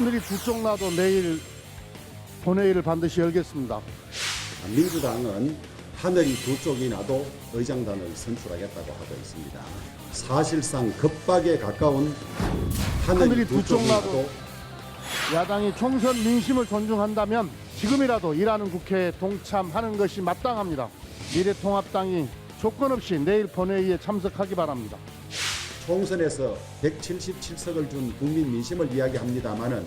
하늘이 두 쪽 나도 내일 본회의를 반드시 열겠습니다. 민주당은 하늘이 두 쪽이 나도 의장단을 선출하겠다고 하고 있습니다. 사실상 급박에 가까운 하늘이 두 쪽이 나도 야당이 총선 민심을 존중한다면 지금이라도 일하는 국회에 동참하는 것이 마땅합니다. 미래통합당이 조건 없이 내일 본회의에 참석하기 바랍니다. 총선에서 177석을 준 국민 민심을 이야기합니다마는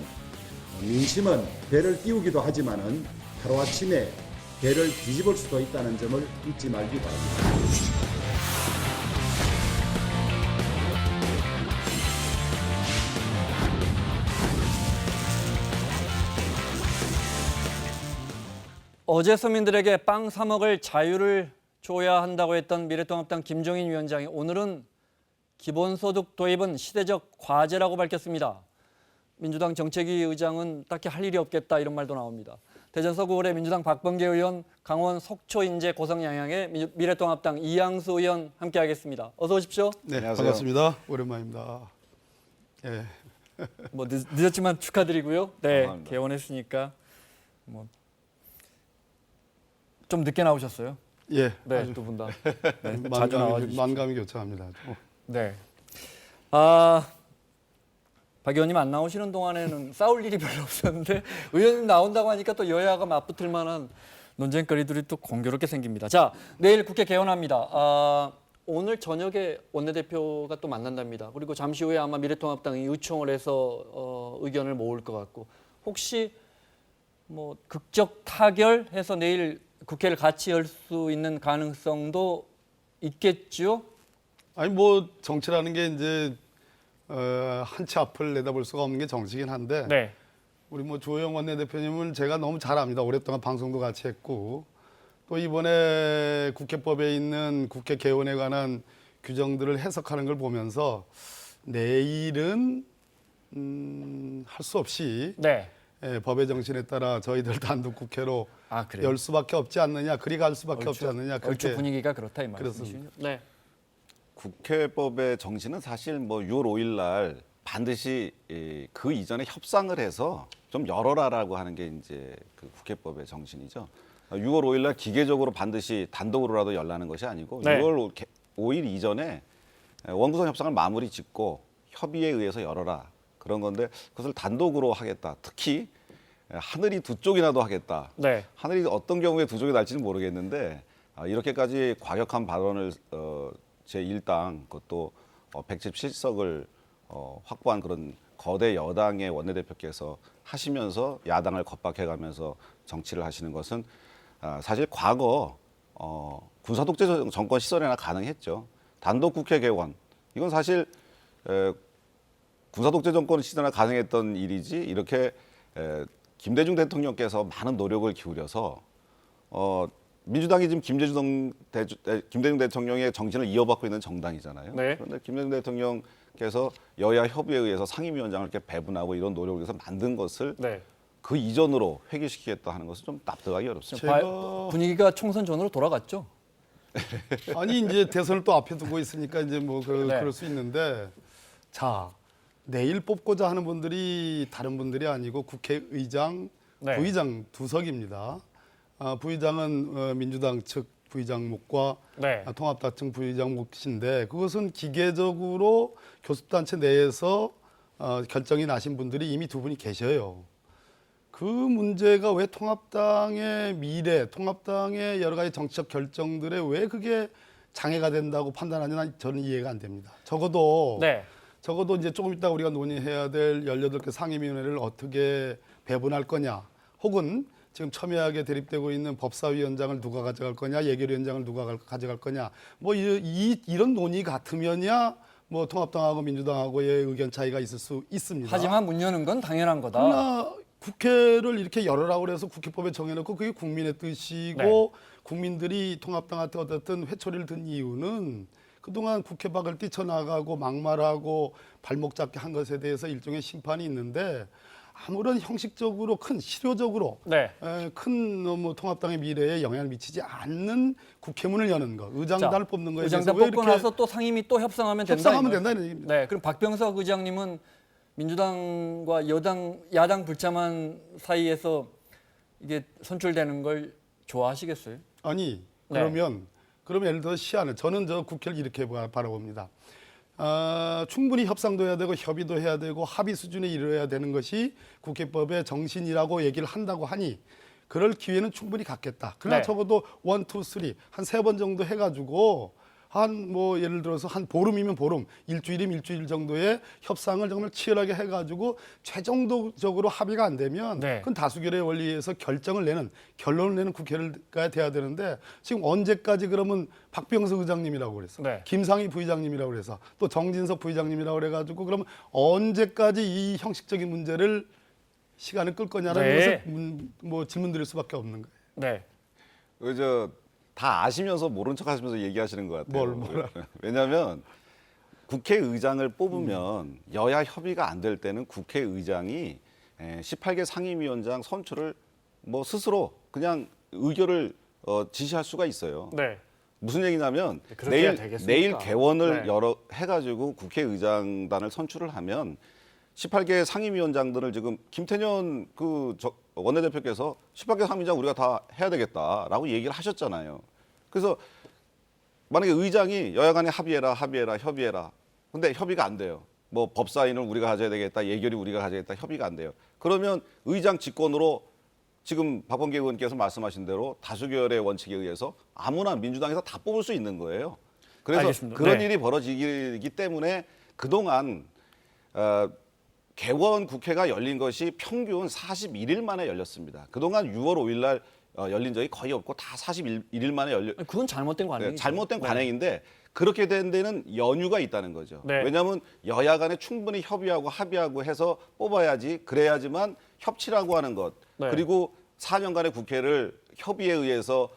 민심은 배를 띄우기도 하지만은 하루아침에 배를 뒤집을 수도 있다는 점을 잊지 말기 바랍니다. 어제 서민들에게 빵 사 먹을 자유를 줘야 한다고 했던 미래통합당 김종인 위원장이 오늘은 기본소득 도입은 시대적 과제라고 밝혔습니다. 민주당 정책위 의장은 딱히 할 일이 없겠다 이런 말도 나옵니다. 대전 서구을의 민주당 박범계 의원, 강원 속초 인제 고성 양양의 미래통합당 이양수 의원 함께하겠습니다. 어서 오십시오. 네, 안녕하세요. 반갑습니다. 오랜만입니다. 예. 뭐 늦었지만 축하드리고요. 네, 감사합니다. 개원했으니까 뭐 좀 늦게 나오셨어요. 예. 네, 두 분 다. 네, 자주 나와주십시오. 만감이 교차합니다. 네. 박 의원님 안 나오시는 동안에는 싸울 일이 별로 없었는데 의원님 나온다고 하니까 또 여야가 맞붙을 만한 논쟁거리들이 또 공교롭게 생깁니다. 자, 내일 국회 개원합니다. 오늘 저녁에 원내대표가 또 만난답니다. 그리고 잠시 후에 아마 미래통합당이 의총을 해서 의견을 모을 것 같고 혹시 뭐 극적 타결해서 내일 국회를 같이 열 수 있는 가능성도 있겠죠? 아니 뭐 정치라는 게 이제 한 치 앞을 내다볼 수가 없는 게 정치긴 한데 네. 우리 뭐 주호영 원내대표님은 제가 너무 잘 압니다. 오랫동안 방송도 같이 했고 또 이번에 국회법에 있는 국회 개원에 관한 규정들을 해석하는 걸 보면서 내일은 할 수 없이 네. 법의 정신에 따라 저희들 단독 국회로 그래요? 열 수밖에 없지 않느냐, 그리 갈 수밖에 얼추- 없지 않느냐. 얼추 분위기가 그렇다 이 그렇습니다. 말씀이시죠? 네. 국회법의 정신은 사실 뭐 6월 5일 날 반드시 그 이전에 협상을 해서 좀 열어라라고 하는 게 이제 그 국회법의 정신이죠. 6월 5일 날 기계적으로 반드시 단독으로라도 열라는 것이 아니고 네. 6월 5일 이전에 원구성 협상을 마무리 짓고 협의에 의해서 열어라 그런 건데 그것을 단독으로 하겠다. 특히 하늘이 두 쪽이나도 하겠다. 네. 하늘이 어떤 경우에 두 쪽이 날지는 모르겠는데 이렇게까지 과격한 발언을 제1당 그것도 177석을 확보한 그런 거대 여당의 원내대표께서 하시면서 야당을 겁박해가면서 정치를 하시는 것은 사실 과거 군사독재 정권 시절에나 가능했죠. 단독 국회 개원 이건 사실 군사독재 정권 시절에 가능했던 일이지 이렇게 김대중 대통령께서 많은 노력을 기울여서 민주당이 지금 김대중 대통령의 정신을 이어받고 있는 정당이잖아요. 네. 그런데 김대중 대통령께서 여야 협의에 의해서 상임위원장을 이렇게 배분하고 이런 노력을 해서 만든 것을 네. 그 이전으로 회귀시키겠다 하는 것은 좀 납득하기 어렵습니다. 제가- 분위기가 총선 전으로 돌아갔죠? 아니 이제 대선을 또 앞에 두고 있으니까 이제 뭐 네. 그럴 수 있는데 자 내일 뽑고자 하는 분들이 다른 분들이 아니고 국회의장, 네. 부의장 두 석입니다. 부의장은 민주당 측 부의장 몫과 네. 통합당 측 부의장 몫인데 그것은 기계적으로 교섭단체 내에서 결정이 나신 분들이 이미 두 분이 계셔요. 그 문제가 왜 통합당의 미래, 통합당의 여러 가지 정치적 결정들에 왜 그게 장애가 된다고 판단하냐 저는 이해가 안 됩니다. 적어도 네. 이제 조금 이따 우리가 논의해야 될 18개 상임위원회를 어떻게 배분할 거냐 혹은 지금 첨예하게 대립되고 있는 법사위원장을 누가 가져갈 거냐 예결위원장을 누가 가져갈 거냐 뭐 이런 논의 같으면야 뭐 통합당하고 민주당하고의 의견 차이가 있을 수 있습니다. 하지만 문 여는 건 당연한 거다. 그러나 국회를 이렇게 열어라고 그래서 국회법에 정해놓고 그게 국민의 뜻이고 네. 국민들이 통합당한테 어쨌든 회초리를 든 이유는 그동안 국회 밖을 뛰쳐나가고 막말하고 발목 잡기 한 것에 대해서 일종의 심판이 있는데 아무런 형식적으로 큰 실효적으로 네. 큰 뭐 통합당의 미래에 영향을 미치지 않는 국회문을 여는 거, 의장단을 뽑는 거에 대해서 의장단 왜 뽑고 이렇게 나서 또 상임위 또 협상하면 된다. 협상하면 이 말- 된다는 얘기입니다. 네. 그럼 박병석 의장님은 민주당과 야당 불참한 사이에서 이게 선출되는 걸 좋아하시겠어요? 아니 네. 그러면 예를 들어 시안을 저는 저 국회를 이렇게 바라봅니다. 충분히 협상도 해야 되고 협의도 해야 되고 합의 수준에 이르러야 되는 것이 국회법의 정신이라고 얘기를 한다고 하니 그럴 기회는 충분히 갖겠다. 그러나 네. 적어도 1, 2, 3 한 3번 정도 해가지고 한 뭐 예를 들어서 한 보름이면 보름, 일주일이면 일주일 정도의 협상을 정말 치열하게 해가지고 최종적으로 합의가 안 되면 네. 그건 다수결의 원리에서 결론을 내는 국회가 돼야 되는데 지금 언제까지 그러면 박병석 의장님이라고 그래서 네. 김상희 부의장님이라고 그래서 또 정진석 부의장님이라고 그래가지고 그러면 언제까지 이 형식적인 문제를 시간을 끌 거냐는 네. 것을 뭐 질문 드릴 수밖에 없는 거예요. 네. 다 아시면서 모른 척 하시면서 얘기하시는 것 같아요. 뭘 왜냐하면 국회의장을 뽑으면 여야 협의가 안 될 때는 국회의장이 18개 상임위원장 선출을 뭐 스스로 그냥 의결을 지시할 수가 있어요. 네. 무슨 얘기냐면 그렇게 해야 되겠습니까? 내일 개원을 네. 해가지고 국회의장단을 선출을 하면 18개 상임위원장들을 지금 김태년 원내대표께서 18개 상임위원장 우리가 다 해야 되겠다라고 얘기를 하셨잖아요. 그래서 만약에 의장이 여야 간에 합의해라, 협의해라. 근데 협의가 안 돼요. 뭐 법사위는 우리가 가져야 되겠다, 예결위 우리가 가져야겠다, 협의가 안 돼요. 그러면 의장 직권으로 지금 박범계 의원께서 말씀하신 대로 다수결의 원칙에 의해서 아무나 민주당에서 다 뽑을 수 있는 거예요. 그래서 알겠습니다. 그런 네. 일이 벌어지기 때문에 그동안 개원 국회가 열린 것이 평균 41일 만에 열렸습니다. 그동안 6월 5일 날 열린 적이 거의 없고 다 41일 만에 그건 잘못된 관행이죠. 잘못된 네. 관행인데 그렇게 된 데는 연유가 있다는 거죠. 네. 왜냐하면 여야 간에 충분히 협의하고 합의하고 해서 뽑아야지 그래야지만 협치라고 하는 것 네. 그리고 4년간의 국회를 협의에 의해서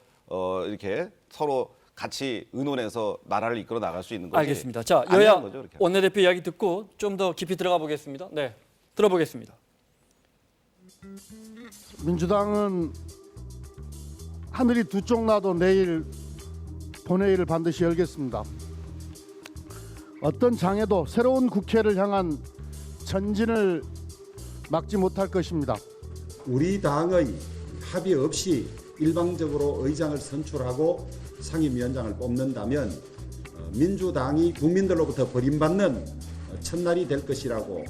이렇게 서로 같이 의논해서 나라를 이끌어 나갈 수 있는 거지. 알겠습니다. 자, 아니라는 여야 거죠, 그렇게. 원내대표 이야기 듣고 좀 더 깊이 들어가 보겠습니다. 네, 들어보겠습니다. 민주당은 하늘이 두 쪽 나도 내일 본회의를 반드시 열겠습니다. 어떤 장애도 새로운 국회를 향한 전진을 막지 못할 것입니다. 우리 당의 합의 없이 일방적으로 의장을 선출하고 상임위원장을 뽑는다면 민주당이 국민들로부터 버림받는 첫날이 될 것이라고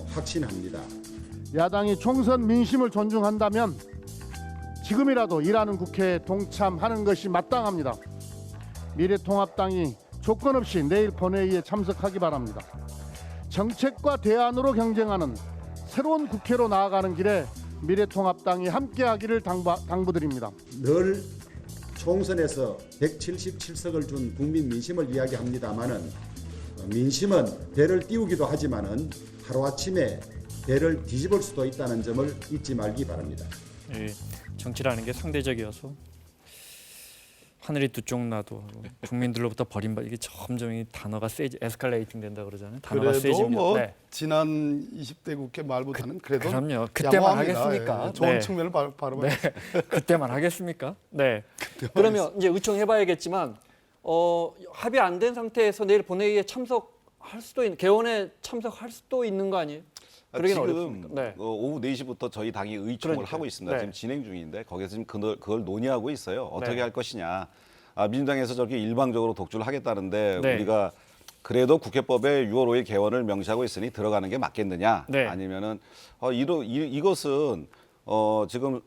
확신합니다. 야당이 총선 민심을 존중한다면 지금이라도 일하는 국회에 동참하는 것이 마땅합니다. 미래통합당이 조건 없이 내일 본회의에 참석하기 바랍니다. 정책과 대안으로 경쟁하는 새로운 국회로 나아가는 길에 미래통합당이 함께하기를 당부드립니다. 늘 총선에서 177석을 준 국민 민심을 이야기합니다마는 민심은 배를 띄우기도 하지만은 하루아침에 배를 뒤집을 수도 있다는 점을 잊지 말기 바랍니다. 예, 정치라는 게 상대적이어서 하늘이 두 쪽 나도 국민들로부터 버림받 이게 점점 이 단어가 에스컬레이팅 된다 그러잖아요. 단어가 그래도 세집니다. 뭐 네. 지난 20대 국회 말보다는 그래도 그럼요. 그때만 양호합니다. 하겠습니까? 예, 좋은 네. 측면을 바라봐요. 네, 그때만 하겠습니까? 네. 그러면 이제 의총해봐야겠지만 합의 안 된 상태에서 내일 본회의에 참석할 수도 있는 개원에 참석할 수도 있는 거 아니에요? 그러기는 지금 어렵습니까? 네. 오후 4시부터 저희 당이 의총을 그러니까요. 하고 있습니다. 네. 지금 진행 중인데 거기서 지금 그걸 논의하고 있어요. 어떻게 네. 할 것이냐. 민주당에서 저렇게 일방적으로 독주를 하겠다는데 네. 우리가 그래도 국회법에 6월 5일 개원을 명시하고 있으니 들어가는 게 맞겠느냐. 네. 아니면은 이것은 지금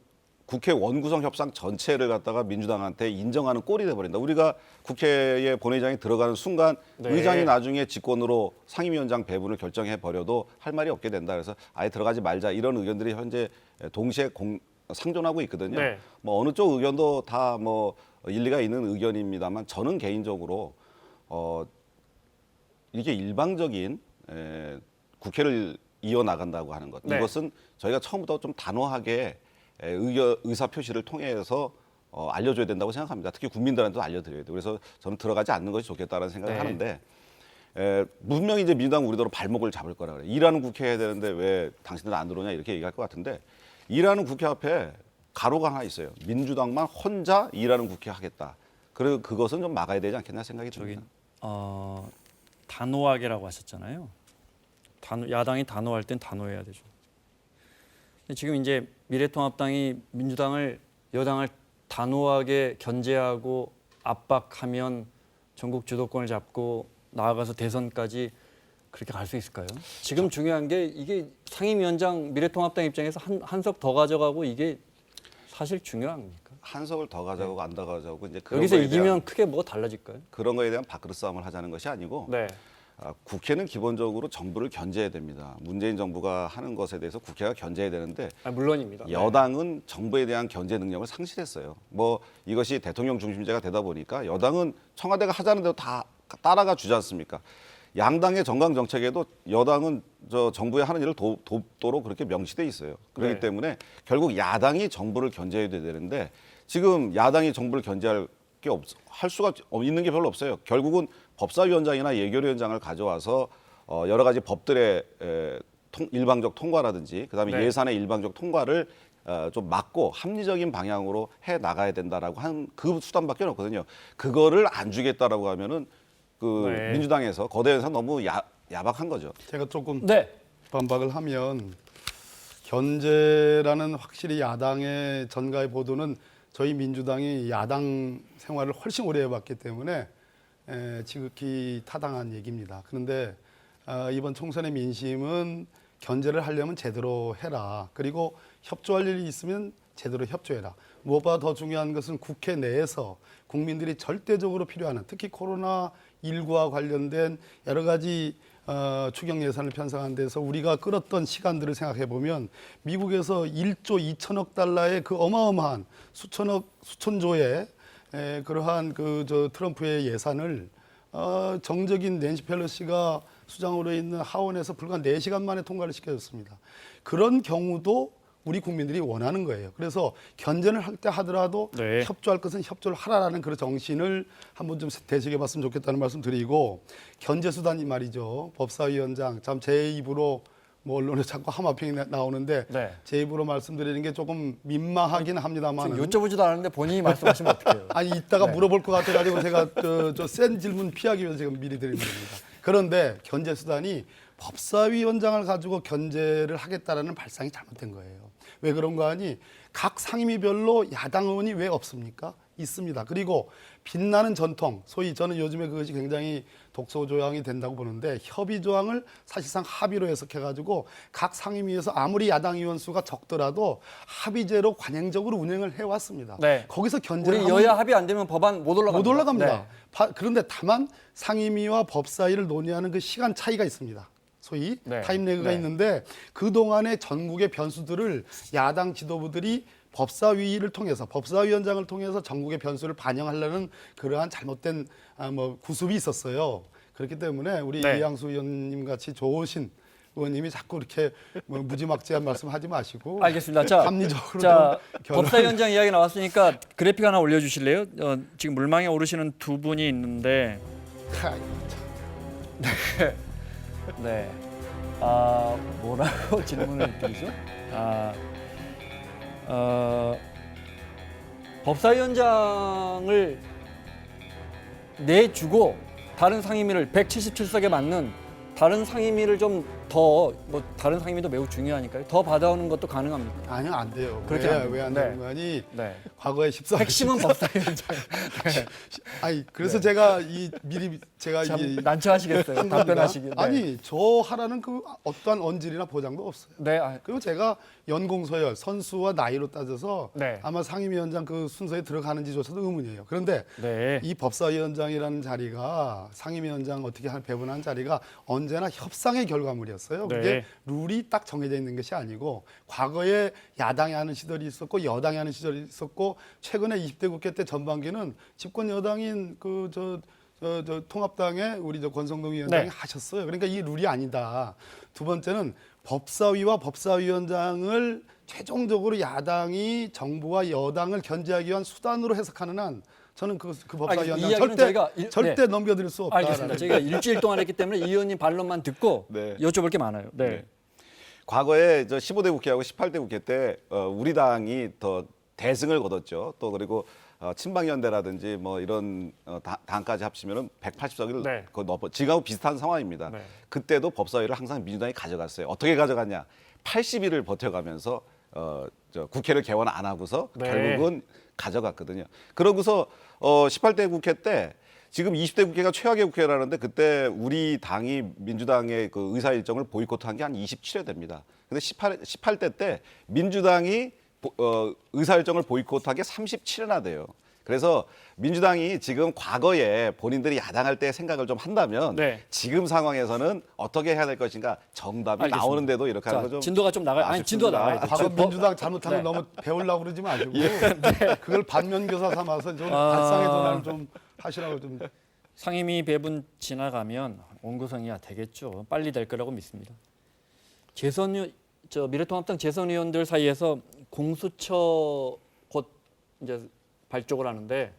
국회 원구성 협상 전체를 갖다가 민주당한테 인정하는 꼴이 돼버린다. 우리가 국회에 본회의장이 들어가는 순간 네. 의장이 나중에 직권으로 상임위원장 배분을 결정해 버려도 할 말이 없게 된다. 그래서 아예 들어가지 말자 이런 의견들이 현재 동시에 상존하고 있거든요. 네. 뭐 어느 쪽 의견도 다 뭐 일리가 있는 의견입니다만 저는 개인적으로 이게 일방적인 국회를 이어나간다고 하는 것 네. 이것은 저희가 처음부터 좀 단호하게 의사 표시를 통해서 알려줘야 된다고 생각합니다. 특히 국민들한테도 알려드려야 돼요. 그래서 저는 들어가지 않는 것이 좋겠다는 생각을 네. 하는데 분명히 이제 민주당 우리대로 발목을 잡을 거라 그래요. 일하는 국회 해야 되는데 왜 당신들 안 들어오냐 이렇게 얘기할 것 같은데 일하는 국회 앞에 가로가 하나 있어요. 민주당만 혼자 일하는 국회 하겠다. 그래서 그것은 좀 막아야 되지 않겠나 생각이 저기 듭니다. 단호하게라고 하셨잖아요. 야당이 단호할 땐 단호해야 되죠. 근데 지금 이제 미래통합당이 민주당을 여당을 단호하게 견제하고 압박하면 전국 주도권을 잡고 나아가서 대선까지 그렇게 갈 수 있을까요? 지금 중요한 게 이게 상임위원장 미래통합당 입장에서 한 석 더 가져가고 이게 사실 중요합니까? 한 석을 더 가져가고 안 더 가져가고 이제 그런 여기서 거에 대한, 이기면 크게 뭐가 달라질까요? 그런 거에 대한 밥그릇 싸움을 하자는 것이 아니고 네. 국회는 기본적으로 정부를 견제해야 됩니다. 문재인 정부가 하는 것에 대해서 국회가 견제해야 되는데 물론입니다. 여당은 정부에 대한 견제 능력을 상실했어요. 뭐 이것이 대통령 중심제가 되다 보니까 여당은 청와대가 하자는 대로 다 따라가 주지 않습니까? 양당의 정강 정책에도 여당은 저 정부의 하는 일을 돕도록 그렇게 명시돼 있어요. 그렇기 네. 때문에 결국 야당이 정부를 견제해야 되는데 지금 야당이 정부를 견제할 게 할 수가 있는 게 별로 없어요. 결국은 법사위원장이나 예결위원장을 가져와서 여러 가지 법들의 일방적 통과라든지 그다음에 네. 예산의 일방적 통과를 좀 막고 합리적인 방향으로 해 나가야 된다라고 한 그 수단밖에 없거든요. 그거를 안 주겠다라고 하면은 그 네. 민주당에서 거대에서 너무 야박한 거죠. 제가 조금 네. 반박을 하면 견제라는 확실히 야당의 전가의 보도는 저희 민주당이 야당 생활을 훨씬 오래 해봤기 때문에 지극히 타당한 얘기입니다. 그런데 이번 총선의 민심은 견제를 하려면 제대로 해라. 그리고 협조할 일이 있으면 제대로 협조해라. 무엇보다 더 중요한 것은 국회 내에서 국민들이 절대적으로 필요하는 특히 코로나19와 관련된 여러 가지 추경 예산을 편성한 데서 우리가 끌었던 시간들을 생각해 보면 미국에서 1조 2천억 달러의 그 어마어마한 수천조의 그러한 트럼프의 예산을 정적인 낸시 펠로시가 수장으로 있는 하원에서 불과 4시간 만에 통과를 시켜줬습니다. 그런 경우도 우리 국민들이 원하는 거예요. 그래서 견제를 할 때 하더라도 네. 협조할 것은 협조를 하라라는 그런 정신을 한번 좀 되새겨봤으면 좋겠다는 말씀 드리고 견제 수단이 말이죠. 법사위원장 참 제 입으로 뭐 언론에 자꾸 하마평이 나오는데 네. 제 입으로 말씀드리는 게 조금 민망하긴 합니다만 지금 여쭤보지도 않았는데 본인이 말씀하시면 어떡해요? 아니 이따가 네. 물어볼 것 같아가지고 제가 저 센 질문 피하기 위해서 지금 미리 드리는 겁니다. 그런데 견제 수단이 법사위원장을 가지고 견제를 하겠다라는 발상이 잘못된 거예요. 왜 그런가 하니 각 상임위별로 야당 의원이 왜 없습니까? 있습니다. 그리고 빛나는 전통, 소위 저는 요즘에 그것이 굉장히 독소 조항이 된다고 보는데 협의 조항을 사실상 합의로 해석해가지고 각 상임위에서 아무리 야당 의원 수가 적더라도 합의제로 관행적으로 운영을 해왔습니다. 네. 거기서 견제를 우리 여야 합의 안 되면 법안 못 올라갑니다. 못 올라갑니다. 네. 그런데 다만 상임위와 법사위를 논의하는 그 시간 차이가 있습니다. 소위 네. 타임레그가 네. 있는데 그동안의 전국의 변수들을 야당 지도부들이 법사위를 통해서 법사위원장을 통해서 전국의 변수를 반영하려는 그러한 잘못된 구습이 있었어요. 그렇기 때문에 우리 네. 이양수 의원님 같이 좋으신 의원님이 자꾸 이렇게 무지막지한 말씀하지 마시고 알겠습니다. 자, 합리적으로 자 좀 법사위원장 이야기 나왔으니까 그래픽 하나 올려주실래요? 지금 물망에 오르시는 두 분이 있는데, 네, 뭐라고 질문을 드리죠? 법사위원장을 내주고 다른 상임위를 177석에 맞는 다른 상임위를 좀 더 다른 상임위도 매우 중요하니까요. 더 받아오는 것도 가능합니까? 아니요, 안 돼요. 그렇게 안 왜안 돼요. 되는 거 아니? 네. 과거에 14. 핵심은 법사위원장. 네. 아니 그래서 제가 제가 참 난처하시겠어요. 답변하시기. 네. 아니 저 하라는 그 어떠한 언질이나 보장도 없어요. 네. 그리고 제가 연공서열 선수와 나이로 따져서 네. 아마 상임위원장 그 순서에 들어가는지조차도 의문이에요. 그런데 네. 이 법사위원장이라는 자리가 상임위원장 어떻게 배분하는 자리가 언제나 협상의 결과물이었어요. 그게 네. 룰이 딱 정해져 있는 것이 아니고 과거에 야당이 하는 시절이 있었고 여당이 하는 시절이 있었고 최근에 20대 국회 때 전반기는 집권 여당인 통합당의 우리 권성동 위원장이 네. 하셨어요. 그러니까 이 룰이 아니다. 두 번째는 법사위와 법사위원장을 최종적으로 야당이 정부와 여당을 견제하기 위한 수단으로 해석하는 한 저는 그 법사위원장 이야기는 저희가 절대 넘겨드릴 수 없다. 알겠습니다. 저희가 일주일 동안 했기 때문에 이 의원님 반론만 듣고 네. 여쭤볼 게 많아요. 네. 네. 과거에 저 15대 국회하고 18대 국회 때 우리 당이 더 대승을 거뒀죠. 또 그리고 친박연대라든지 뭐 이런 당까지 합치면은 180석을 네. 거의 넘어 지금하고 비슷한 상황입니다. 네. 그때도 법사위를 항상 민주당이 가져갔어요. 어떻게 가져갔냐? 80일을 버텨가면서 국회를 개원 안 하고서 네. 결국은 가져갔거든요. 그러고서 18대 국회 때 지금 20대 국회가 최악의 국회라는데 그때 우리 당이 민주당의 그 의사 일정을 보이콧한 게 한 27회 됩니다. 근데 18대 때 민주당이 의사 일정을 보이콧한 게 37회나 돼요. 그래서 민주당이 지금 과거에 본인들이 야당할 때 생각을 좀 한다면 네. 지금 상황에서는 어떻게 해야 될 것인가 정답이 알겠습니다. 나오는데도 이렇게 하는 자, 거좀 진도가 좀 나가요. 아니, 진도가 나가야 돼. 과거 민주당 잘못한 걸 너무 배우려고 그러지 마시고 그걸 반면교사 삼아서 좀 발상의 전환을 좀 하시라고 좀. 상임위 배분 지나가면 원구성이야 되겠죠. 빨리 될 거라고 믿습니다. 미래통합당 재선위원들 사이에서 공수처 곧 이제 발족을 하는데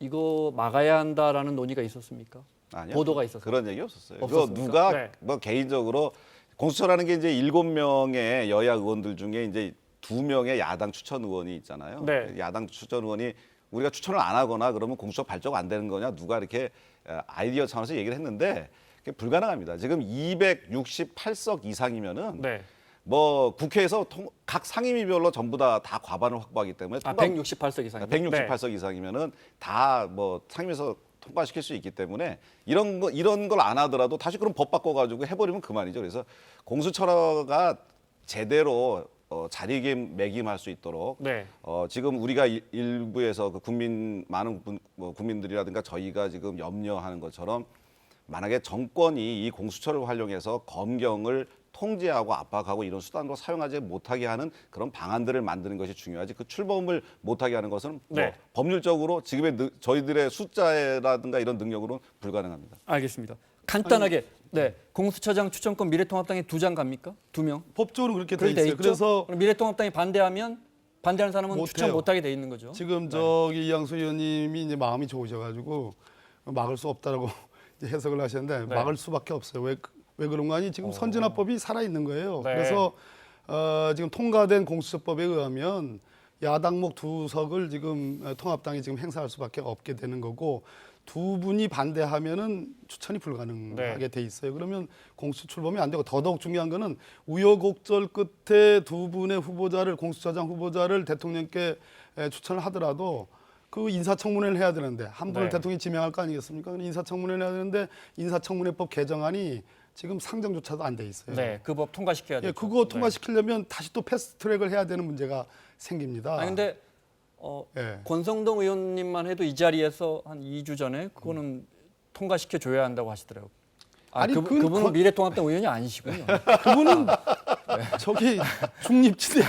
이거 막아야 한다라는 논의가 있었습니까? 아니요. 보도가 있었어요. 그런 얘기 없었어요. 그거 없었습니까? 누가 네. 뭐 개인적으로 공수처라는 게 이제 7명의 여야 의원들 중에 이제 2명의 야당 추천 의원이 있잖아요. 네. 야당 추천 의원이 우리가 추천을 안 하거나 그러면 공수처 발족 안 되는 거냐 누가 이렇게 아이디어 차원에서 얘기를 했는데 그게 불가능합니다. 지금 268석 이상이면은 네. 뭐 국회에서 각 상임위별로 전부 다 과반을 확보하기 때문에 168석 이상. 168석 이상이면은 다 뭐 상임위에서 통과시킬 수 있기 때문에 이런 걸 안 하더라도 다시 그럼 법 바꿔가지고 해버리면 그만이죠. 그래서 공수처가 제대로 자리매김할 수 있도록 네. 지금 우리가 일부에서 그 많은 국민들이라든가 저희가 지금 염려하는 것처럼 만약에 정권이 이 공수처를 활용해서 검경을 통제하고 압박하고 이런 수단도 사용하지 못하게 하는 그런 방안들을 만드는 것이 중요하지 그 출범을 못하게 하는 것은 뭐 네. 법률적으로 지금의 저희들의 숫자라든가 이런 능력으로는 불가능합니다. 알겠습니다. 간단하게 네 공수처장 추천권 미래통합당에 2장 갑니까? 2명? 법적으로 그렇게 돼 그렇게 돼 있어요. 있죠. 그래서 그럼 미래통합당이 반대하는 사람은 못 추천 해요. 못하게 돼 있는 거죠. 지금 저기 이양수 의원님이 이제 마음이 좋으셔가지고 막을 수 없다라고 이제 해석을 하셨는데 네. 막을 수밖에 없어요. 왜 그런 거 아니? 지금 선진화법이 살아 있는 거예요. 네. 그래서 지금 통과된 공수처법에 의하면 야당목 2석을 지금 통합당이 지금 행사할 수밖에 없게 되는 거고 두 분이 반대하면은 추천이 불가능하게 네. 돼 있어요. 그러면 공수 출범이 안 되고 더더욱 중요한 거는 우여곡절 끝에 두 분의 후보자를 공수처장 후보자를 대통령께 추천을 하더라도 그 인사청문회를 해야 되는데 한 분을 네. 대통령이 지명할 거 아니겠습니까? 인사청문회를 해야 되는데 인사청문회법 개정안이 지금 상정조차도 안 돼 있어요. 네, 그 법 통과시켜야 돼요. 예, 그거 통과시키려면 다시 또 패스트트랙을 해야 되는 문제가 생깁니다. 아니 근데 예. 권성동 의원님만 해도 이 자리에서 한 2주 전에 그거는 통과시켜 줘야 한다고 하시더라고요. 아니, 그분은 미래통합당 의원이 아니시군요. 그분은 저기 중립지대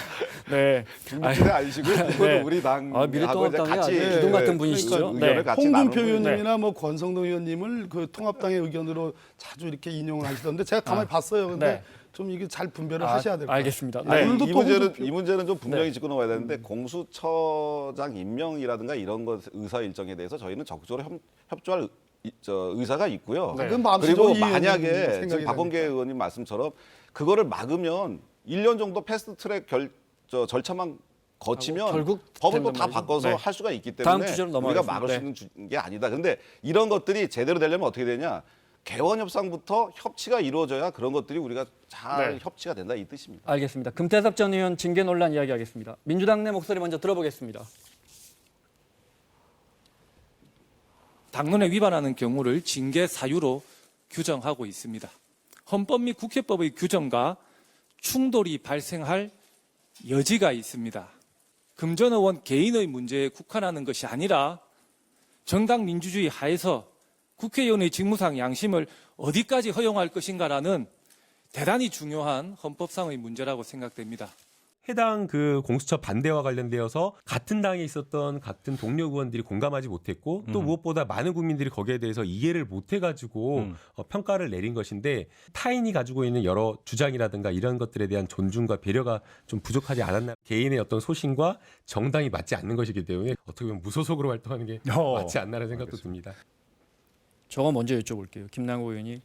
네. 중립지대 아니시고 네. 우리 당 미래통합당이 같이 아주 기둥 같은 분이시죠. 의견을 네. 같이 홍준표 나누고 있는 의원님이나 뭐 권성동 의원님을 그 통합당의 의견으로 자주 이렇게 인용을 하시던데 제가 가만히 봤어요. 근데 네. 좀 이게 잘 분별을 하셔야 될 것 같아요. 알겠습니다. 예, 네. 오늘도 이 또 문제는 이 문제는 좀 분명히 네. 짚고 넘어야 되는데 공수처장 임명이라든가 이런 것 의사 일정에 대해서 저희는 적극적으로 협조할 의사가 있고요. 네. 그건 마음속으로 그리고 이 만약에 의원님 지금 생각이 박범계 나니까. 의원님 말씀처럼 그거를 막으면 1년 정도 패스트트랙 절차만 거치면 결국 법을 또 다 된단 말이죠. 바꿔서 네. 할 수가 있기 다음 때문에 주제로 우리가 넘어가겠습니다. 막을 네. 수 있는 게 아니다. 그런데 이런 것들이 제대로 되려면 어떻게 되냐? 개원 협상부터 협치가 이루어져야 그런 것들이 우리가 잘 네. 협치가 된다 이 뜻입니다. 알겠습니다. 금태섭 전 의원 징계 논란 이야기하겠습니다. 민주당 내 목소리 먼저 들어보겠습니다. 당론에 위반하는 경우를 징계 사유로 규정하고 있습니다. 헌법 및 국회법의 규정과 충돌이 발생할 여지가 있습니다. 금 전 의원 개인의 문제에 국한하는 것이 아니라 정당 민주주의 하에서 국회의원의 직무상 양심을 어디까지 허용할 것인가라는 대단히 중요한 헌법상의 문제라고 생각됩니다. 해당 그 공수처 반대와 관련되어서 같은 당에 있었던 같은 동료 의원들이 공감하지 못했고 또 무엇보다 많은 국민들이 거기에 대해서 이해를 못해가지고 평가를 내린 것인데 타인이 가지고 있는 여러 주장이라든가 이런 것들에 대한 존중과 배려가 좀 부족하지 않았나. 개인의 어떤 소신과 정당이 맞지 않는 것이기 때문에 어떻게 보면 무소속으로 활동하는 게 맞지 않나라는 생각도 듭니다. 저거 먼저 여쭤볼게요. 김남국 의원이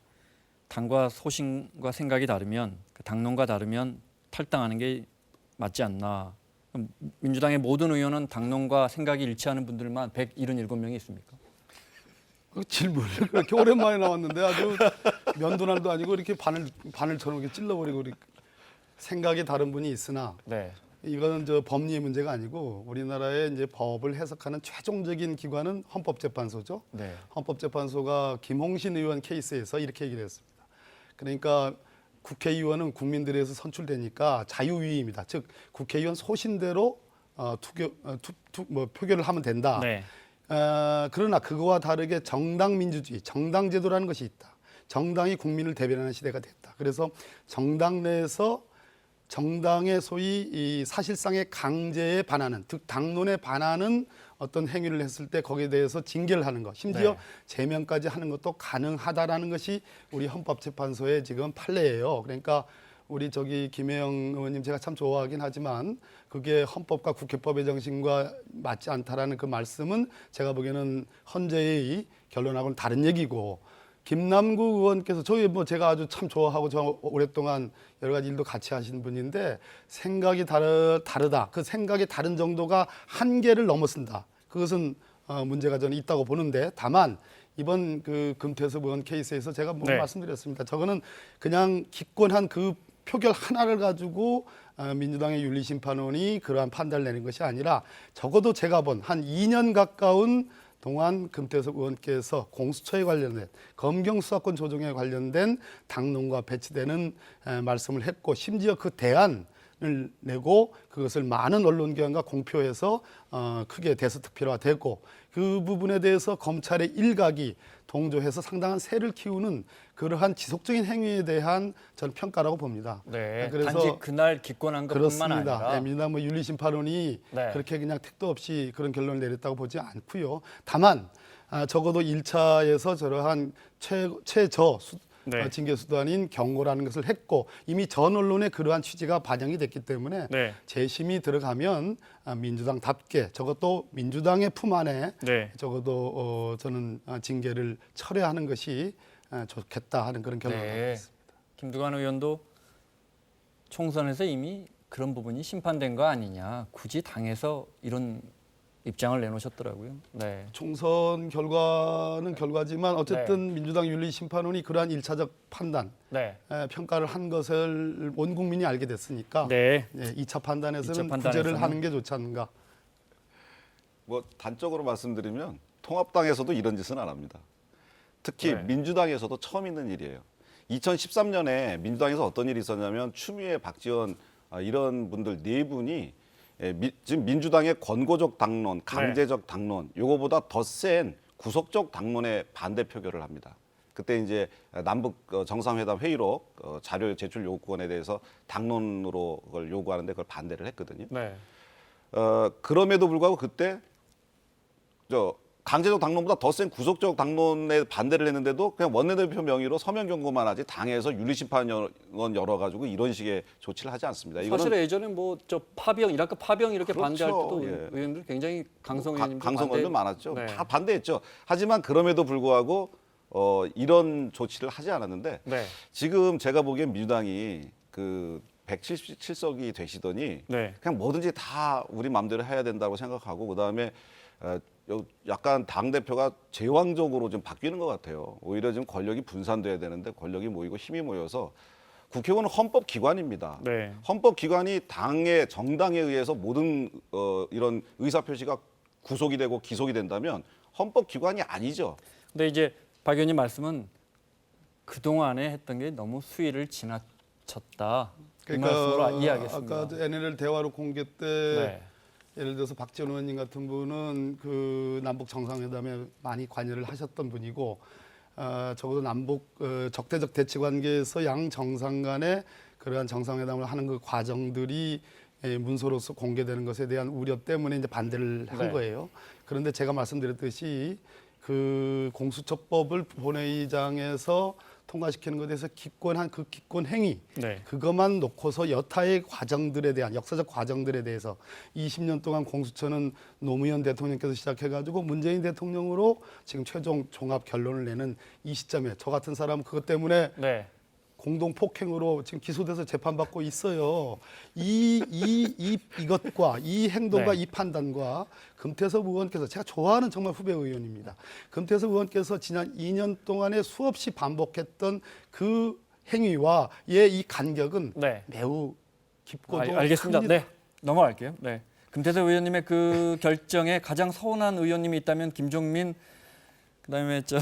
당과 소신과 생각이 다르면 그 당론과 다르면 탈당하는 게 맞지 않나. 그럼 민주당의 모든 의원은 당론과 생각이 일치하는 분들만 177명이 있습니까? 그 질문을 그렇게 오랜만에 나왔는데 아주 면도날도 아니고 이렇게 바늘처럼 이렇게 찔러버리고 이렇게 생각이 다른 분이 있으나 네. 이거는 저 법리의 문제가 아니고 우리나라의 이제 법을 해석하는 최종적인 기관은 헌법재판소죠. 네. 헌법재판소가 김홍신 의원 케이스에서 이렇게 얘기를 했습니다. 그러니까 국회의원은 국민들에서 선출되니까 자유위임이다. 즉 국회의원 소신대로 표결을 하면 된다. 네. 그러나 그거와 다르게 정당 민주주의, 정당 제도라는 것이 있다. 정당이 국민을 대변하는 시대가 됐다. 그래서 정당 내에서 정당의 소위 이 사실상의 강제에 반하는, 즉 당론에 반하는 어떤 행위를 했을 때 거기에 대해서 징계를 하는 것, 심지어 네. 제명까지 하는 것도 가능하다라는 것이 우리 헌법재판소의 지금 판례예요. 그러니까 우리 저기 김혜영 의원님 제가 참 좋아하긴 하지만 그게 헌법과 국회법의 정신과 맞지 않다라는 그 말씀은 제가 보기에는 헌재의 결론하고는 다른 얘기고, 김남국 의원께서 저희 뭐 제가 아주 참 좋아하고 저 오랫동안 여러 가지 일도 같이 하신 분인데 생각이 다르다. 그 생각이 다른 정도가 한계를 넘어선다. 그것은 문제가 저는 있다고 보는데, 다만 이번 그 금태섭 의원 케이스에서 제가 뭐 네. 말씀드렸습니다. 저거는 그냥 기권한 그 표결 하나를 가지고 민주당의 윤리심판원이 그러한 판단을 내는 것이 아니라 적어도 제가 본 한 2년 가까운 동안 금태섭 의원께서 공수처에 관련된 검경수사권 조정에 관련된 당론과 배치되는 말씀을 했고, 심지어 그 대안을 내고 그것을 많은 언론기관과 공표해서 크게 대서특필화되고, 그 부분에 대해서 검찰의 일각이 동조해서 상당한 세를 키우는 그러한 지속적인 행위에 대한 저는 평가라고 봅니다. 네. 그래서 단지 그날 기권한 것뿐만 그렇습니다. 아니라 네, 민주당 뭐 윤리심판원이 네. 그렇게 그냥 택도 없이 그런 결론을 내렸다고 보지 않고요. 다만 적어도 1차에서 저러한 최저 네. 징계 수단인 경고라는 것을 했고, 이미 전 언론에 그러한 취지가 반영이 됐기 때문에 네. 재심이 들어가면 민주당답게 적어도 민주당의 품 안에 네. 적어도 저는 징계를 철회하는 것이 좋겠다 하는 그런 결론을 네. 했습니다. 김두관 의원도 총선에서 이미 그런 부분이 심판된 거 아니냐. 굳이 당에서 이런 입장을 내놓으셨더라고요. 네. 총선 결과는 결과지만 어쨌든 민주당 윤리심판원이 그러한 1차적 판단, 네. 평가를 한 것을 온 국민이 알게 됐으니까 네. 2차 판단에서는 2차 판단에서는 구제를 하는 게 좋지 않는가. 뭐 단적으로 말씀드리면 통합당에서도 이런 짓은 안 합니다. 특히 네. 민주당에서도 처음 있는 일이에요. 2013년에 민주당에서 어떤 일이 있었냐면 추미애, 박지원 이런 분들 네 분이 지금 민주당의 권고적 당론, 강제적 당론, 요거보다 더 센 구속적 당론에 반대 표결을 합니다. 그때 이제 남북 정상회담 회의록 자료 제출 요구권에 대해서 당론으로 그걸 요구하는데 그걸 반대를 했거든요. 네. 그럼에도 불구하고 그때 강제적 당론보다 더 센 구속적 당론에 반대를 했는데도 그냥 원내대표 명의로 서면 경고만 하지 당에서 윤리심판원 열어가지고 이런 식의 조치를 하지 않습니다. 사실 예전에 뭐 저 파병, 이라크 파병 이렇게 그렇죠. 반대할 때도 예. 의원들 굉장히 강성 의원님들 강성원도 많았죠. 네. 다 반대했죠. 하지만 그럼에도 불구하고 이런 조치를 하지 않았는데 네. 지금 제가 보기엔 민주당이 그 177석이 되시더니 네. 그냥 뭐든지 다 우리 마음대로 해야 된다고 생각하고 그다음에 약간 당대표가 제왕적으로 좀 바뀌는 것 같아요. 오히려 지금 권력이 분산돼야 되는데 권력이 모이고 힘이 모여서 국회의원은 헌법기관입니다. 네. 헌법기관이 당의 정당에 의해서 모든 이런 의사표시가 구속이 되고 기속이 된다면 헌법기관이 아니죠. 근데 이제 박 의원님 말씀은 그동안에 했던 게 너무 수위를 지나쳤다. 이 말씀으로 이해하겠습니다. 아까 NLL 대화로 공개 때 네. 예를 들어서 박지원 의원님 같은 분은 그 남북 정상회담에 많이 관여를 하셨던 분이고, 적어도 남북 적대적 대치 관계에서 양 정상 간에 그러한 정상회담을 하는 그 과정들이 문서로서 공개되는 것에 대한 우려 때문에 이제 반대를 한 네. 거예요. 그런데 제가 말씀드렸듯이 그 공수처법을 본회의장에서 통과시키는 것에 대해서 기권한 그 기권 행위, 네. 그것만 놓고서 여타의 과정들에 대한 역사적 과정들에 대해서 20년 동안 공수처는 노무현 대통령께서 시작해가지고 문재인 대통령으로 지금 최종 종합 결론을 내는 이 시점에 저 같은 사람은 그것 때문에 네. 공동 폭행으로 지금 기소돼서 재판받고 있어요. 이것과 이 행동과 네. 이 판단과 금태섭 의원께서 제가 좋아하는 정말 후배 의원입니다. 금태섭 의원께서 지난 2년 동안에 수없이 반복했던 그 행위와의 이 간격은 네. 매우 깊고도 알겠습니다. 큽니다. 네, 넘어갈게요. 네, 금태섭 의원님의 그 결정에 가장 서운한 의원님이 있다면 김종민, 그다음에 저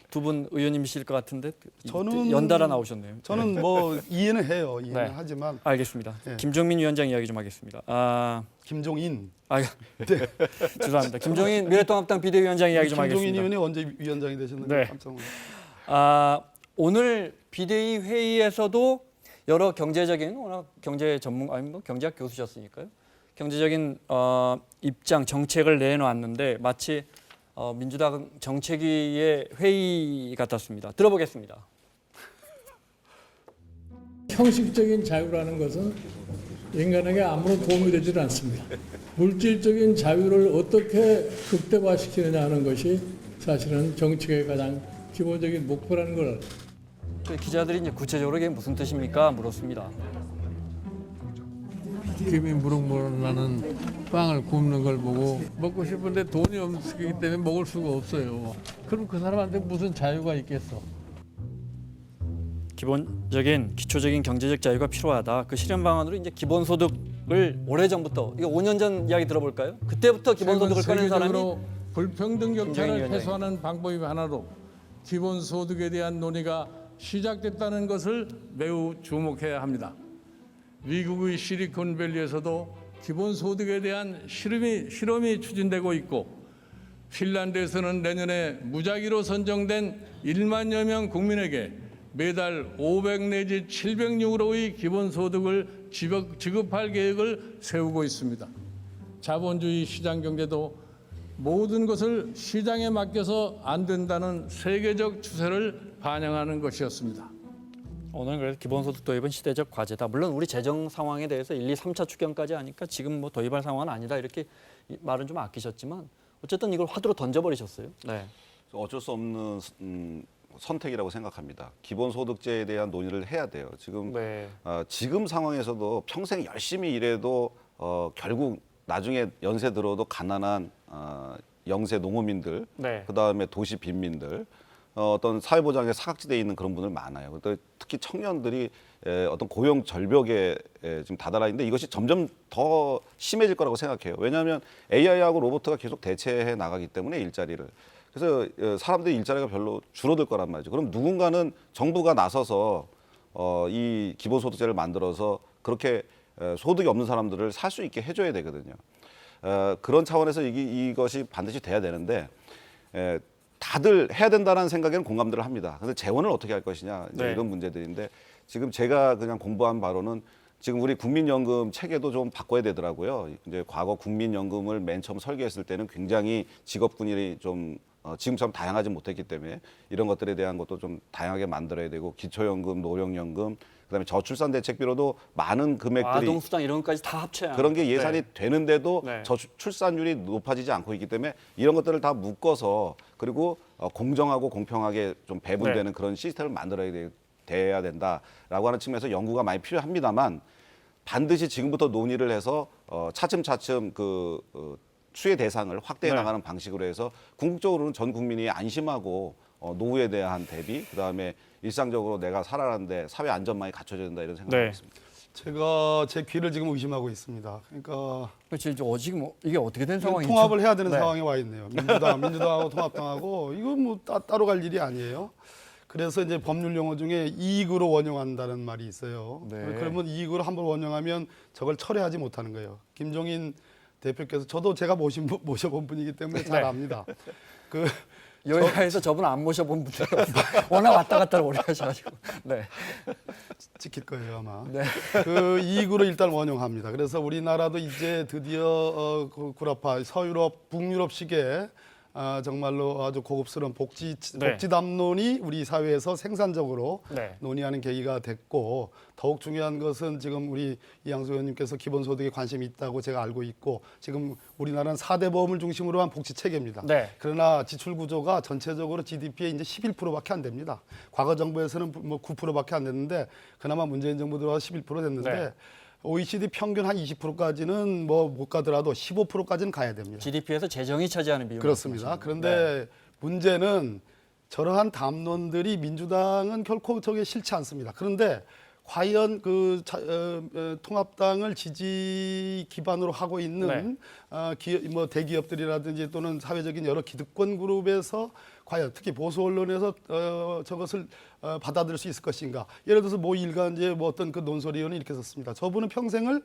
두 분 의원님이실 것 같은데 저는 연달아 나오셨네요. 저는 뭐 이해는 해요. 이해는 네. 하지만 알겠습니다. 네. 김종민 위원장 이야기 좀 하겠습니다. 김종인 죄송합니다. 김종인 미래통합당 비대위원장 이야기 좀 김종인 하겠습니다. 의원이 언제 위원장이 되셨는지 네. 깜짝 놀랐어요. 오늘 비대위 회의에서도 여러 경제적인 워낙 경제 전문 아니 뭐 경제학 교수셨으니까요. 경제적인 입장 정책을 내놓았는데 마치 민주당 정책위의 회의 같았습니다. 들어보겠습니다. 형식적인 자유라는 것은 인간에게 아무런 도움이 되지 않습니다. 물질적인 자유를 어떻게 극대화시키느냐 하는 것이 사실은 정책의 가장 기본적인 목표라는 걸. 기자들이 이제 구체적으로 이게 무슨 뜻입니까? 물었습니다. 김이 무럭무럭 나는 빵을 굽는 걸 보고 먹고 싶은데 돈이 없기 때문에 먹을 수가 없어요. 그럼 그 사람한테 무슨 자유가 있겠어? 기본적인 기초적인 경제적 자유가 필요하다. 그 실현 방안으로 이제 기본소득을 오래전부터 이거 5년 전 이야기 들어볼까요? 그때부터 기본소득을 꺼낸 사람이 세계적으로 불평등 김정인 격차를 위원장입니다. 해소하는 방법이 하나로 기본소득에 대한 논의가 시작됐다는 것을 매우 주목해야 합니다. 미국의 실리콘밸리에서도 기본소득에 대한 실험이 추진되고 있고 핀란드에서는 내년에 무작위로 선정된 1만여 명 국민에게 매달 500 내지 700유로의 기본소득을 지급할 계획을 세우고 있습니다. 자본주의 시장경제도 모든 것을 시장에 맡겨서 안 된다는 세계적 추세를 반영하는 것이었습니다. 오늘 그래서 기본소득 도입은 시대적 과제다. 물론 우리 재정 상황에 대해서 1, 2, 3차 추경까지 하니까 지금 뭐 도입할 상황은 아니다 이렇게 말은 좀 아끼셨지만 어쨌든 이걸 화두로 던져버리셨어요. 네. 어쩔 수 없는 선택이라고 생각합니다. 기본소득제에 대한 논의를 해야 돼요. 지금 네. 지금 상황에서도 평생 열심히 일해도 결국 나중에 연세 들어도 가난한 영세 농어민들, 네. 그다음에 도시 빈민들, 어떤 사회보장의 사각지대에 있는 그런 분들 많아요. 특히 청년들이 어떤 고용 절벽에 지금 다다라 있는데 이것이 점점 더 심해질 거라고 생각해요. 왜냐하면 AI하고 로봇가 계속 대체해 나가기 때문에 일자리를. 그래서 사람들이 일자리가 별로 줄어들 거란 말이죠. 그럼 누군가는 정부가 나서서 이 기본소득제를 만들어서 그렇게 소득이 없는 사람들을 살 수 있게 해줘야 되거든요. 그런 차원에서 이것이 반드시 돼야 되는데 다들 해야 된다는 생각에는 공감들을 합니다. 그런데 재원을 어떻게 할 것이냐 이제 네. 이런 문제들인데 지금 제가 그냥 공부한 바로는 지금 우리 국민연금 체계도 좀 바꿔야 되더라고요. 이제 과거 국민연금을 맨 처음 설계했을 때는 굉장히 직업군이 좀 지금처럼 다양하지 못했기 때문에 이런 것들에 대한 것도 좀 다양하게 만들어야 되고 기초연금, 노령연금, 그다음에 저출산대책비로도 많은 금액들이 아동수당 이런 것까지 다 합쳐야 그런 게 예산이 네. 되는데도 네. 저출산율이 높아지지 않고 있기 때문에 이런 것들을 다 묶어서 그리고 공정하고 공평하게 좀 배분되는 네. 그런 시스템을 만들어야 돼야 된다라고 하는 측면에서 연구가 많이 필요합니다만 반드시 지금부터 논의를 해서 차츰차츰 수혜 대상을 확대해 네. 나가는 방식으로 해서 궁극적으로는 전 국민이 안심하고 노후에 대한 대비, 그다음에 일상적으로 내가 살아가는데 사회 안전망이 갖춰져야 된다 이런 생각을 네. 했습니다. 제가 제 귀를 지금 의심하고 있습니다. 그러니까 그렇죠. 지금 이게 어떻게 된 상황이죠? 통합을 해야 되는 네. 상황에 와 있네요. 민주당하고 통합당하고 이거 뭐 따로 갈 일이 아니에요. 그래서 이제 법률 용어 중에 이익으로 원용한다는 말이 있어요. 네. 그러면 이익으로 한번 원용하면 저걸 철회하지 못하는 거예요. 김종인 대표께서 저도 제가 모셔본 분이기 때문에 잘 네. 압니다. 여야에서 저분 안 모셔본 분들 워낙 왔다 갔다를 오래 하셔가지고 네. 지킬 거예요 아마. 네. 그 이익으로 일단 원용합니다. 그래서 우리나라도 이제 드디어 구라파 서유럽, 북유럽식의 정말로 아주 고급스러운 네. 복지담론이 우리 사회에서 생산적으로 네. 논의하는 계기가 됐고 더욱 중요한 것은 지금 우리 이양수 의원님께서 기본소득에 관심이 있다고 제가 알고 있고 지금 우리나라는 4대 보험을 중심으로 한 복지 체계입니다. 네. 그러나 지출 구조가 전체적으로 GDP의 이제 11%밖에 안 됩니다. 과거 정부에서는 뭐 9%밖에 안 됐는데 그나마 문재인 정부 들어와서 11% 됐는데 네. OECD 평균 한 20%까지는 뭐 못 가더라도 15%까지는 가야 됩니다. GDP에서 재정이 차지하는 비율 그렇습니다. 말씀하시는 그런데 네. 문제는 저러한 담론들이 민주당은 결코 저게 싫지 않습니다. 그런데 과연 그 통합당을 지지 기반으로 하고 있는 뭐 대기업들이라든지 또는 사회적인 여러 기득권 그룹에서 과연 특히 보수 언론에서 저것을 받아들일 수 있을 것인가? 예를 들어서 모 일간지에 뭐 어떤 그 논설위원은 이렇게 썼습니다. 저분은 평생을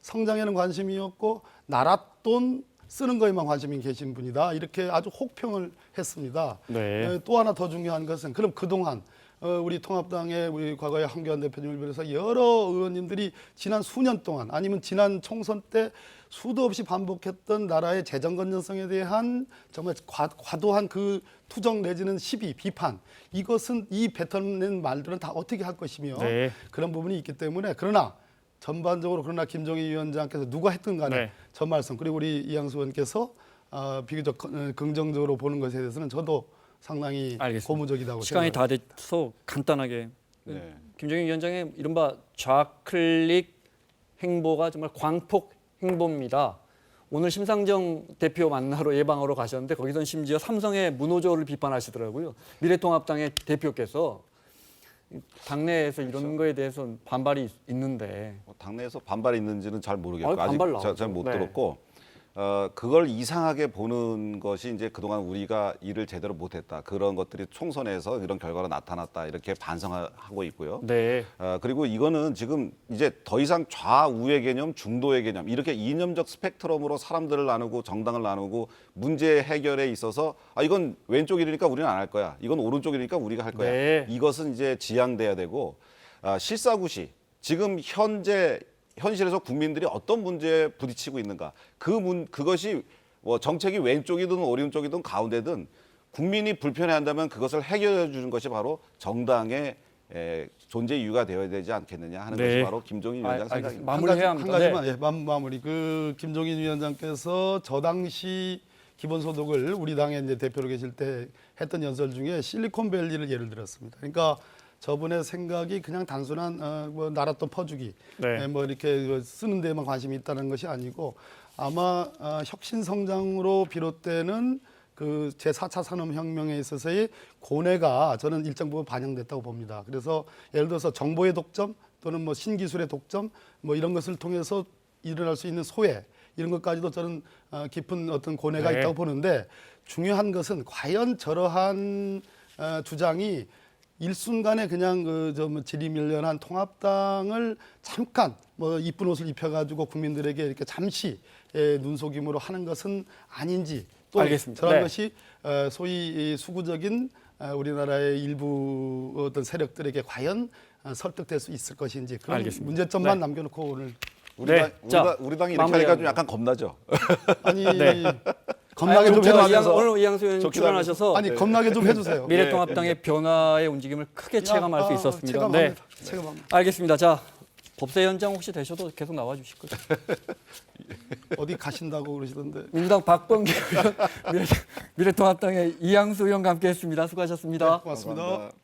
성장에는 관심이었고 나라 돈 쓰는 거에만 관심이 계신 분이다. 이렇게 아주 혹평을 했습니다. 네. 또 하나 더 중요한 것은 그럼 그동안 우리 통합당의 우리 과거의 한교안 대표님을 비롯해서 여러 의원님들이 지난 수년 동안 아니면 지난 총선 때 수도 없이 반복했던 나라의 재정 건전성에 대한 정말 과도한 그 투정 내지는 시비, 비판 이것은 이 뱉어낸 말들은 다 어떻게 할 것이며 네. 그런 부분이 있기 때문에 그러나 전반적으로 그러나 김종인 위원장께서 누가 했든 간에 네. 저 말씀 그리고 우리 이양수 의원께서 비교적 긍정적으로 보는 것에 대해서는 저도 상당히 알겠습니다. 고무적이라고 시간이 생각합니다. 다 돼서 간단하게 네. 김종인 위원장의 이른바 좌클릭 행보가 정말 광폭 행보입니다. 오늘 심상정 대표 만나러 예방하러 가셨는데 거기선 심지어 삼성의 문호조를 비판하시더라고요. 미래통합당의 대표께서 당내에서 이런 거에 대해서 반발이 있는데 당내에서 반발이 있는지는 잘 모르겠고 아직 반발 나오죠. 잘 못 네. 들었고 그걸 이상하게 보는 것이 이제 그동안 우리가 일을 제대로 못했다 그런 것들이 총선에서 이런 결과가 나타났다 이렇게 반성하고 있고요. 네. 그리고 이거는 지금 이제 더 이상 좌우의 개념, 중도의 개념 이렇게 이념적 스펙트럼으로 사람들을 나누고 정당을 나누고 문제 해결에 있어서 이건 왼쪽이니까 우리는 안 할 거야. 이건 오른쪽이니까 우리가 할 거야. 네. 이것은 이제 지양돼야 되고 실사구시 지금 현실에서 국민들이 어떤 문제에 부딪히고 있는가 그것이 뭐 정책이 왼쪽이든 오른쪽이든 가운데든 국민이 불편해한다면 그것을 해결해 주는 것이 바로 정당의 존재 이유가 되어야 되지 않겠느냐 하는 네. 것이 바로 김종인 위원장 생각입니다. 마무리해야 한 합니다. 가지만 네. 예, 마무리. 그 김종인 위원장께서 저 당시 기본소득을 우리 당의 이제 대표로 계실 때 했던 연설 중에 실리콘밸리를 예를 들었습니다. 그러니까 저분의 생각이 그냥 단순한 뭐 나라 돈 퍼주기, 네. 뭐 이렇게 쓰는 데만 관심이 있다는 것이 아니고 아마 혁신 성장으로 비롯되는 그 제4차 산업혁명에 있어서의 고뇌가 저는 일정 부분 반영됐다고 봅니다. 그래서 예를 들어서 정보의 독점 또는 뭐 신기술의 독점 뭐 이런 것을 통해서 일어날 수 있는 소외 이런 것까지도 저는 깊은 어떤 고뇌가 네. 있다고 보는데 중요한 것은 과연 저러한 주장이 일순간에 그냥 뭐 지리밀련한 통합당을 잠깐 뭐 이쁜 옷을 입혀가지고 국민들에게 이렇게 잠시 눈속임으로 하는 것은 아닌지 또 알겠습니다. 저런 네. 것이 소위 수구적인 우리나라의 일부 어떤 세력들에게 과연 설득될 수 있을 것인지 그런 알겠습니다. 문제점만 네. 남겨놓고 오늘 우리 당이 이렇게 하니까 좀 약간 겁나죠. 아니 네. 겁나게 좀 해주면서 오늘 이양수 의원님 출연하셔서 아니 겁나게 좀 해주세요. 미래통합당의 변화의 움직임을 크게 체감할 수 있었습니다. 체감합니다. 체감합니다. 알겠습니다. 자, 법사 현장 혹시 되셔도 계속 나와 주실 거죠? 어디 가신다고 그러시던데. 민주당 박범계 의원, 미래통합당의 이양수 의원과 함께했습니다. 수고하셨습니다. 고맙습니다. 감사합니다.